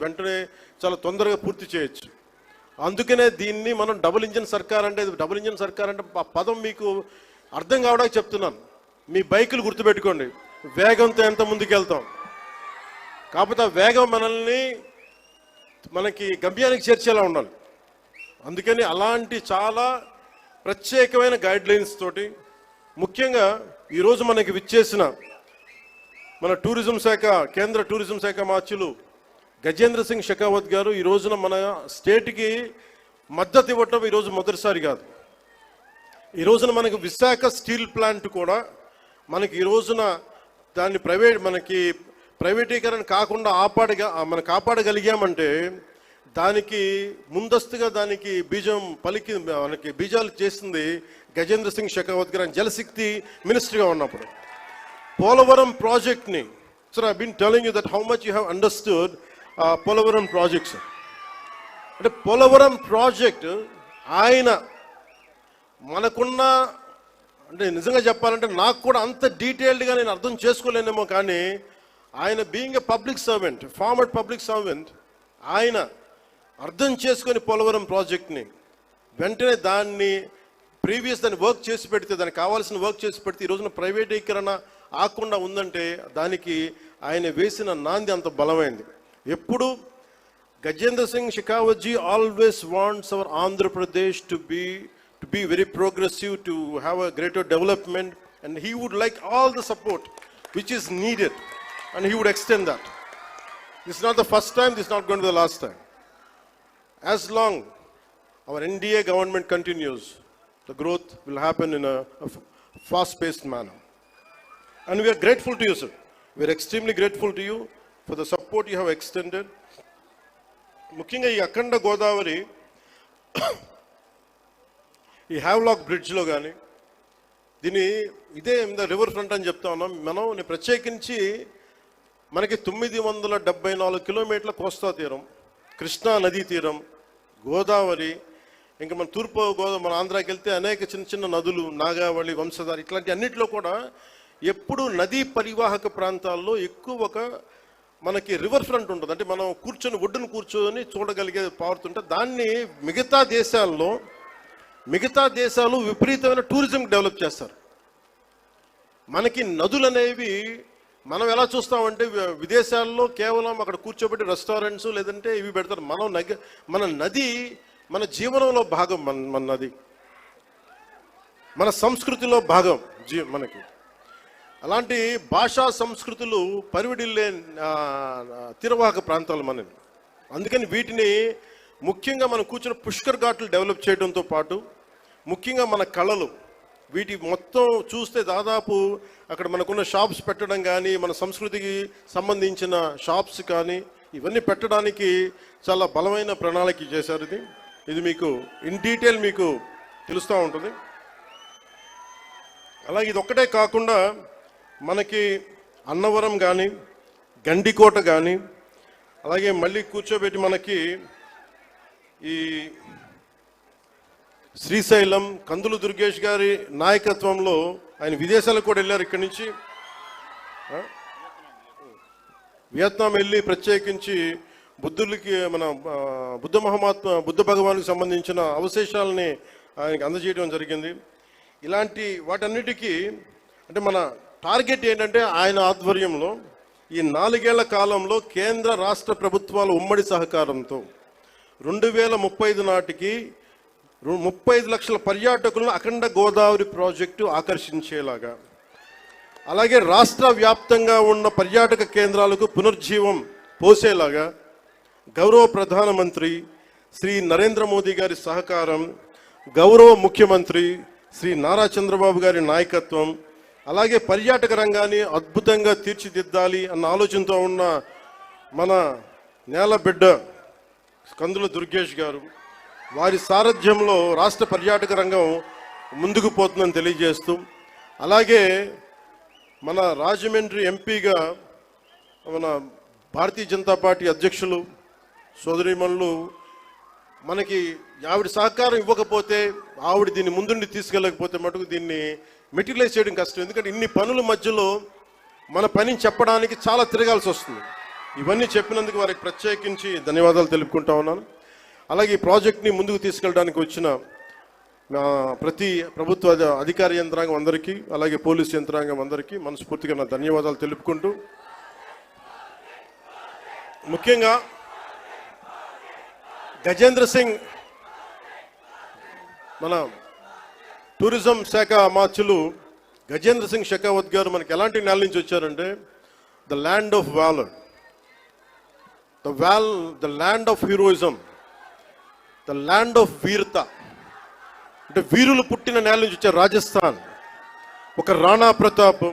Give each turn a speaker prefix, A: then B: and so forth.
A: వెంటనే చాలా తొందరగా పూర్తి చేయొచ్చు. అందుకనే దీన్ని మనం డబుల్ ఇంజిన్ సర్కార్ అంటే ఆ పదం మీకు అర్థం కావడానికి చెప్తున్నాను. మీ బైకులు గుర్తుపెట్టుకోండి, వేగంతో ఎంత ముందుకెళ్తాం, కాకపోతే ఆ వేగం మనకి గమ్యానికి చేర్చేలా ఉండాలి. అందుకని అలాంటి చాలా ప్రత్యేకమైన గైడ్ లైన్స్ తోటి ముఖ్యంగా ఈరోజు మనకి విచ్చేసిన మన టూరిజం శాఖ, కేంద్ర టూరిజం శాఖ మార్చులు గజేంద్ర సింగ్ షెకావత్ గారు ఈ రోజున మన స్టేట్కి మద్దతు ఇవ్వటం ఈరోజు మొదటిసారి కాదు. ఈ రోజున మనకి విశాఖ స్టీల్ ప్లాంట్ కూడా మనకి ఈ రోజున దాన్ని ప్రైవేటీకరణ కాకుండా కాపాడగలిగామంటే దానికి ముందస్తుగా దానికి బీజాలు చేసింది గజేంద్ర సింగ్ షెకావత్ గారు జలశక్తి మినిస్టర్గా ఉన్నప్పుడు. పోలవరం ప్రాజెక్ట్ని, so I been telling you that how much you have understood Polavaram projects. అంటే పోలవరం ప్రాజెక్ట్ ఆయన మనకున్న, అంటే నిజంగా చెప్పాలంటే నాకు కూడా అంత డీటెయిల్డ్గా నేను అర్థం చేసుకోలేనేమో, కానీ ఆయన being a public servant, former public servant, ఆయన అర్థం చేసుకొని పోలవరం ప్రాజెక్ట్ని వెంటనే దాన్ని వర్క్ చేసి పెడితే, దానికి కావాల్సిన వర్క్ చేసి పెడితే ఈ రోజున ప్రైవేటీకరణ ఆకుండా ఉందంటే దానికి ఆయన వేసిన నాంది అంత బలమైంది. ఎప్పుడు Gajendra Singh Shekhawat G always wants hour Andhra Pradesh to be very progressive, to have a greater development, and he would like all the support which is needed, and he would extend that. This is not the first time, this is not going to be the last time. As long our NDA government continues, the growth will happen in a fast-paced manner. And we are grateful to you, sir. We are extremely grateful to you for the support you have extended. ముఖ్యంగా ఈ అఖండ గోదావరి ఈ Havelock బ్రిడ్జ్లో కానీ ఇదే river front అని చెప్తా ఉన్నాం మనం. ప్రత్యేకించి మనకి 974 కిలోమీటర్ల కోస్తా తీరం, కృష్ణా నదీ తీరం, గోదావరి, ఇంకా మన మన ఆంధ్రాకి వెళ్తే అనేక చిన్న చిన్న నదులు, నాగావళి, వంశధార, ఇట్లాంటి అన్నింటిలో కూడా ఎప్పుడు నదీ పరివాహక ప్రాంతాల్లో ఎక్కువ మనకి రివర్ ఫ్రంట్ ఉంటుంది. అంటే మనం ఒడ్డును కూర్చొని చూడగలిగే పారుతుంటే దాన్ని మిగతా దేశాలు విపరీతమైన టూరిజం డెవలప్ చేస్తారు. మనకి నదులు అనేవి మనం ఎలా చూస్తామంటే విదేశాల్లో కేవలం అక్కడ కూర్చోబెట్టి రెస్టారెంట్స్ లేదంటే ఇవి పెడతారు. మన నది మన జీవనంలో భాగం, మన నది మన సంస్కృతిలో భాగం మనకి. అలాంటి భాషా సంస్కృతులు పరివిడిల్లే తీరవాహక ప్రాంతాలు మనది. అందుకని వీటిని ముఖ్యంగా మనం కూర్చున్న పుష్కర్ ఘాట్లు డెవలప్ చేయడంతో పాటు ముఖ్యంగా మన కళలు, వీటి మొత్తం చూస్తే దాదాపు అక్కడ మనకున్న షాప్స్ పెట్టడం కానీ, మన సంస్కృతికి సంబంధించిన షాప్స్ కానీ ఇవన్నీ పెట్టడానికి చాలా బలమైన ప్రణాళిక చేశారు. ఇది మీకు ఇన్ డీటెయిల్ మీకు తెలుస్తూ ఉంటుంది. అలాగే ఇది ఒక్కటే కాకుండా మనకి అన్నవరం కానీ, గండికోట కానీ, అలాగే మళ్ళీ కూర్చోబెట్టి మనకి ఈ శ్రీశైలం, కందులు దుర్గేష్ గారి నాయకత్వంలో ఆయన విదేశాలకు కూడా వెళ్ళారు. ఇక్కడి నుంచి వియత్నాం వెళ్ళి ప్రత్యేకించి మన బుద్ధ భగవానికి సంబంధించిన అవశేషాలని ఆయనకి అందజేయడం జరిగింది. ఇలాంటి వాటన్నిటికీ అంటే మన టార్గెట్ ఏంటంటే ఆయన ఆధ్వర్యంలో ఈ 4 ఏళ్ల కాలంలో కేంద్ర రాష్ట్ర ప్రభుత్వాల ఉమ్మడి సహకారంతో 2035 నాటికి 35 లక్షల పర్యాటకులను అఖండ గోదావరి ప్రాజెక్టు ఆకర్షించేలాగా, అలాగే రాష్ట్ర వ్యాప్తంగా ఉన్న పర్యాటక కేంద్రాలకు పునర్జీవం పోసేలాగా గౌరవ ప్రధానమంత్రి శ్రీ నరేంద్ర మోదీ గారి సహకారం, గౌరవ ముఖ్యమంత్రి శ్రీ నారా చంద్రబాబు గారి నాయకత్వం, అలాగే పర్యాటక రంగాన్ని అద్భుతంగా తీర్చిదిద్దాలి అన్న ఆలోచనతో ఉన్న మన నేలబిడ్డ కందుల దుర్గేష్ గారు, వారి సారథ్యంలో రాష్ట్ర పర్యాటక రంగం ముందుకు పోతుందని తెలియజేస్తూ, అలాగే మన రాజమండ్రి ఎంపీగా మన భారతీయ జనతా పార్టీ అధ్యక్షులు సోదరీమణులు మనకి ఆవిడ సహకారం ఇవ్వకపోతే, ఆవిడ దీన్ని ముందుండి తీసుకెళ్ళకపోతే మటుకు దీన్ని మెటీరియలైజ్ చేయడం కష్టం. ఎందుకంటే ఇన్ని పనుల మధ్యలో మన పనిని చెప్పడానికి చాలా తిరగాల్సి వస్తుంది. ఇవన్నీ చెప్పినందుకు వారికి ప్రత్యేకించి ధన్యవాదాలు తెలుపుకుంటా ఉన్నాను. అలాగే ఈ ప్రాజెక్ట్ని ముందుకు తీసుకెళ్ళడానికి వచ్చిన ప్రతి ప్రభుత్వ అధికార యంత్రాంగం అందరికీ, అలాగే పోలీస్ యంత్రాంగం అందరికీ మనస్ఫూర్తిగా నా ధన్యవాదాలు తెలుపుకుంటూ, ముఖ్యంగా గజేంద్ర సింగ్ మన టూరిజం శాఖ అమాత్యులు గజేంద్ర సింగ్ షెకావత్ గారు మనకి ఎలాంటి నేల నుంచి వచ్చారంటే the land of valour, the land of heroism, the land of వీరత, అంటే వీరులు పుట్టిన నేల నుంచి వచ్చారు. రాజస్థాన్, ఒక రాణా ప్రతాప్,